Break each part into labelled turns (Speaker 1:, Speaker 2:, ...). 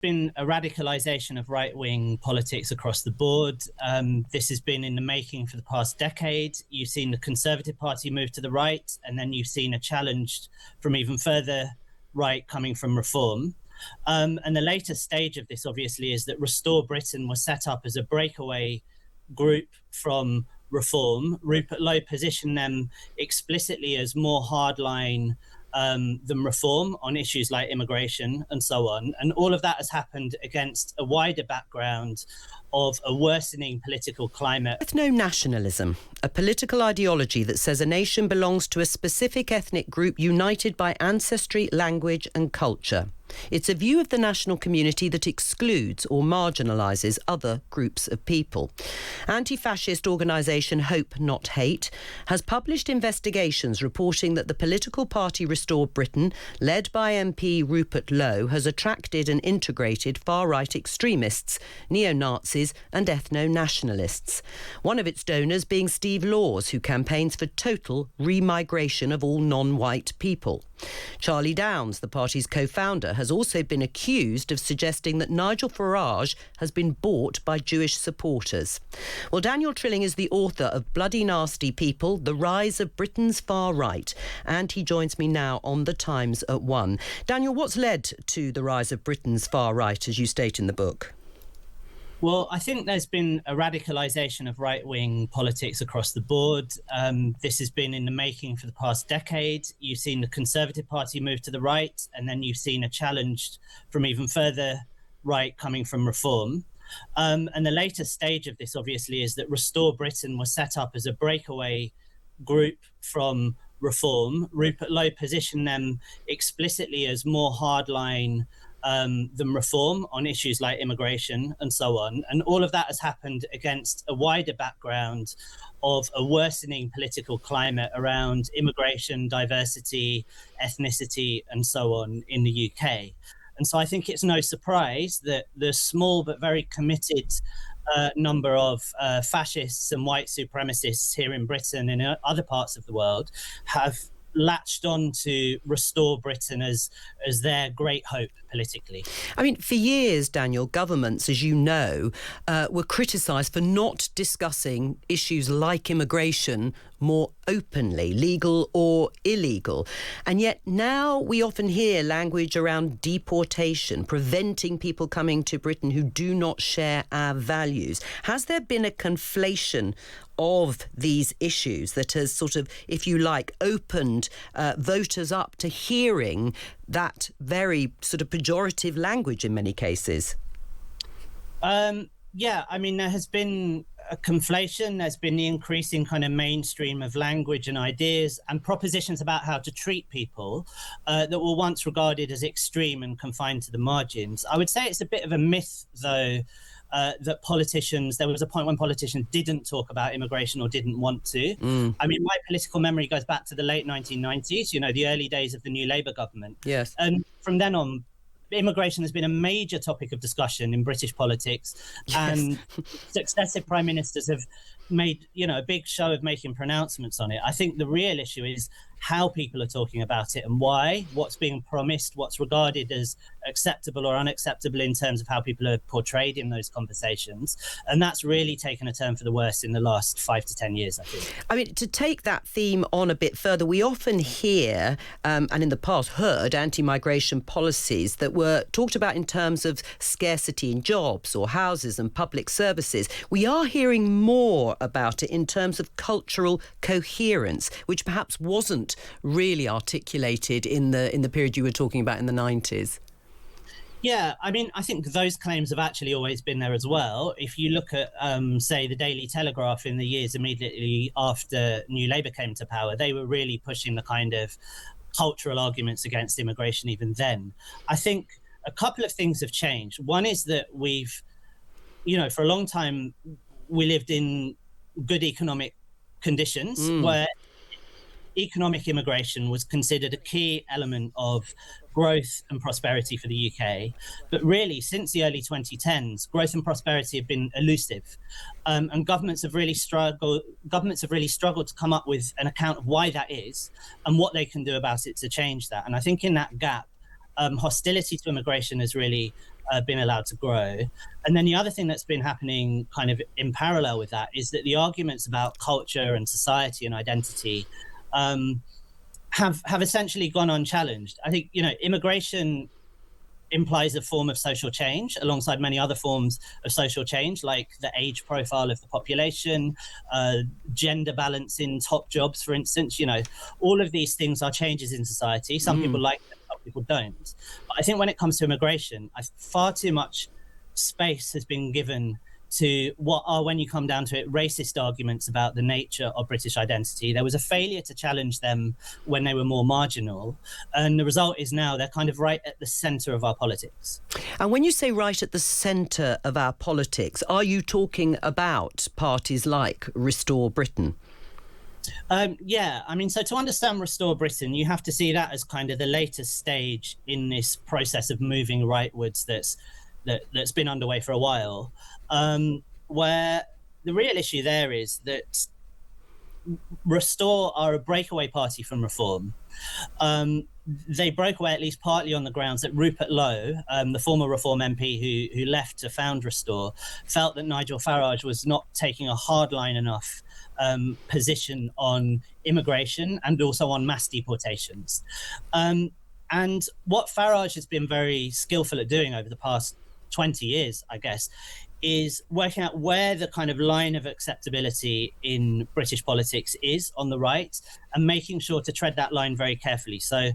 Speaker 1: been a radicalization of right-wing politics across the board. This has been in the making for the past decade. You've seen the Conservative Party move to the right, and then you've seen a challenge from even further right coming from Reform. And the latest stage of this, obviously, is that Restore Britain was set up as a breakaway group from Reform. Rupert Lowe positioned them explicitly as more hardline than Reform on issues like immigration and so on. And all of that has happened against a wider background of a worsening political climate.
Speaker 2: Ethno-nationalism, a political ideology that says a nation belongs to a specific ethnic group united by ancestry, language and culture. It's a view of the national community that excludes or marginalises other groups of people. Anti-fascist organisation Hope Not Hate has published investigations reporting that the political party Restore Britain, led by MP Rupert Lowe, has attracted and integrated far-right extremists, neo-Nazis and ethno-nationalists. One of its donors being Steve Laws, who campaigns for total remigration of all non-white people. Charlie Downs, the party's co-founder, has also been accused of suggesting that Nigel Farage has been bought by Jewish supporters. Well, Daniel Trilling is the author of Bloody Nasty People, The Rise of Britain's Far Right, and he joins me now on The Times at 1. Daniel, what's led to the rise of Britain's far right, as you state in the book?
Speaker 1: Well, I think there's been a radicalization of right-wing politics across the board. This has been in the making for the past decade. You've seen the Conservative Party move to the right, and then you've seen a challenge from even further right coming from Reform. And the latest stage of this, obviously, is that Restore Britain was set up as a breakaway group from Reform. Rupert Lowe positioned them explicitly as more hardline than Reform on issues like immigration and so on. And all of that has happened against a wider background of a worsening political climate around immigration, diversity, ethnicity, and so on in the UK. And so I think it's no surprise that the small but very committed number of fascists and white supremacists here in Britain and in other parts of the world have latched on to Restore Britain as their great hope politically.
Speaker 2: I mean, for years, Daniel, governments, as you know, were criticised for not discussing issues like immigration more openly, legal or illegal. And yet now we often hear language around deportation, preventing people coming to Britain who do not share our values. Has there been a conflation of these issues that has sort of, if you like, opened voters up to hearing that very sort of pejorative language in many cases?
Speaker 1: Yeah, I mean, there has been a conflation. There's been the increasing kind of mainstream of language and ideas and propositions about how to treat people that were once regarded as extreme and confined to the margins. I would say it's a bit of a myth, though, that politicians, there was a point when politicians didn't talk about immigration or didn't want to. I mean, my political memory goes back to the late 1990s, you know, the early days of the new Labour government.
Speaker 2: Yes.
Speaker 1: And from then on, immigration has been a major topic of discussion in British politics. Yes. And successive prime ministers have made, you know, a big show of making pronouncements on it. I think the real issue is how people are talking about it and why, what's being promised, what's regarded as acceptable or unacceptable in terms of how people are portrayed in those conversations. And that's really taken a turn for the worse in the last 5 to 10 years, I think.
Speaker 2: I mean, to take that theme on a bit further, we often hear, and in the past heard, anti-migration policies that were talked about in terms of scarcity in jobs or houses and public services. We are hearing more about it in terms of cultural coherence, which perhaps wasn't really articulated in the period you were talking about in the 90s.
Speaker 1: Yeah, I mean, I think those claims have actually always been there as well. If you look at, say, the Daily Telegraph in the years immediately after New Labour came to power, they were really pushing the kind of cultural arguments against immigration even then. I think a couple of things have changed. One is that we've, you know, for a long time, we lived in good economic conditions where economic immigration was considered a key element of growth and prosperity for the UK. But really, since the early 2010s, growth and prosperity have been elusive. And governments have really struggled to come up with an account of why that is and what they can do about it to change that. And I think in that gap, hostility to immigration has really been allowed to grow. And then the other thing that's been happening kind of in parallel with that is that the arguments about culture and society and identity have essentially gone unchallenged. I think, immigration implies a form of social change alongside many other forms of social change, like the age profile of the population, gender balance in top jobs, for instance. All of these things are changes in society. Some people like them, some people don't. But I think when it comes to immigration, far too much space has been given to what are, when you come down to it, racist arguments about the nature of British identity. There was a failure to challenge them when they were more marginal. And the result is now they're kind of right at the centre of our politics.
Speaker 2: And when you say right at the centre of our politics, are you talking about parties like Restore Britain?
Speaker 1: Yeah, I mean, so to understand Restore Britain, you have to see that as kind of the latest stage in this process of moving rightwards that's been underway for a while. Where the real issue there is that Restore are a breakaway party from reform. They broke away at least partly on the grounds that Rupert Lowe, the former Reform MP who left to found Restore, felt that Nigel Farage was not taking a hardline enough position on immigration and also on mass deportations. And what Farage has been very skillful at doing over the past 20 years, I guess, is working out where the kind of line of acceptability in British politics is on the right and making sure to tread that line very carefully. So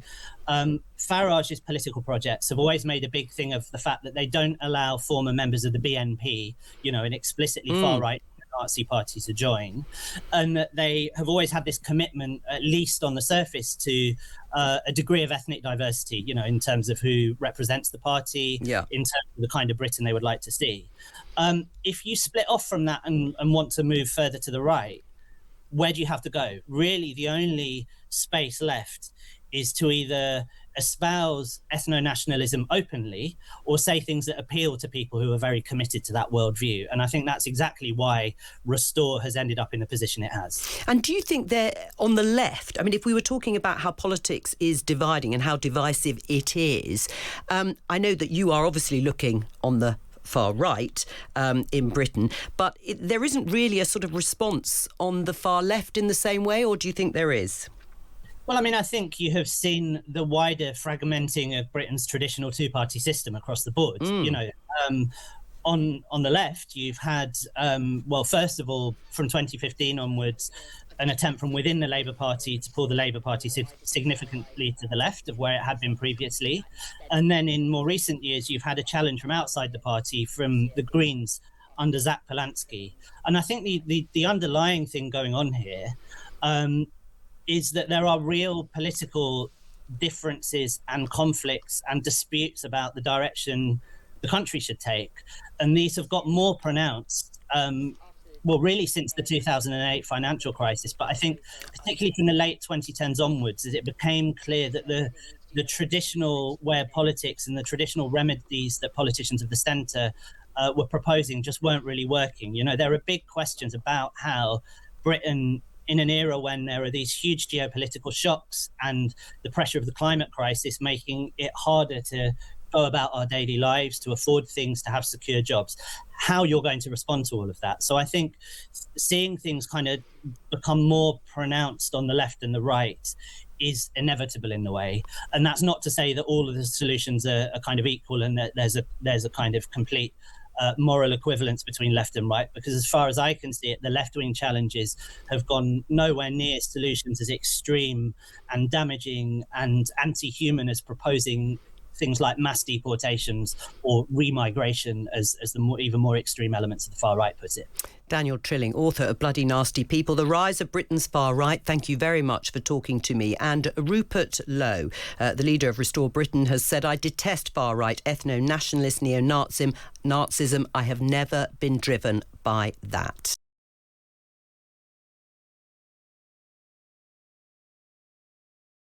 Speaker 1: Farage's political projects have always made a big thing of the fact that they don't allow former members of the BNP, an explicitly far-right Nazi party, to join, and that they have always had this commitment, at least on the surface, to a degree of ethnic diversity, in terms of who represents the party, in terms of the kind of Britain they would like to see. If you split off from that and want to move further to the right, where do you have to go? Really, the only space left is to either espouse ethno-nationalism openly or say things that appeal to people who are very committed to that worldview. And I think that's exactly why Restore has ended up in the position it has.
Speaker 2: And do you think they're on the left? I mean, if we were talking about how politics is dividing and how divisive it is, I know that you are obviously looking on the far right in Britain, but there isn't really a sort of response on the far left in the same way, or do you think there is?
Speaker 1: Well, I mean, I think you have seen the wider fragmenting of Britain's traditional two-party system across the board. On the left, you've had, first of all, from 2015 onwards, an attempt from within the Labour Party to pull the Labour Party significantly to the left of where it had been previously. And then in more recent years, you've had a challenge from outside the party, from the Greens under Zach Polanski. And I think the underlying thing going on here is that there are real political differences and conflicts and disputes about the direction the country should take. And these have got more pronounced, really since the 2008 financial crisis. But I think particularly from the late 2010s onwards, as it became clear that the traditional way of politics and the traditional remedies that politicians of the centre were proposing just weren't really working. There are big questions about how Britain, in an era when there are these huge geopolitical shocks and the pressure of the climate crisis making it harder to go about our daily lives, to afford things, to have secure jobs, how you're going to respond to all of that. So I think seeing things kind of become more pronounced on the left and the right is inevitable in the way. And that's not to say that all of the solutions are kind of equal and that there's a kind of complete moral equivalence between left and right, because as far as I can see it, the left-wing challenges have gone nowhere near solutions as extreme and damaging and anti-human as proposing things like mass deportations or remigration as the even more extreme elements of the far right put it.
Speaker 2: Daniel Trilling, author of Bloody Nasty People, The Rise of Britain's Far Right. Thank you very much for talking to me. And Rupert Lowe, the leader of Restore Britain, has said, "I detest far right, ethno-nationalist, neo-Nazism. I have never been driven by that."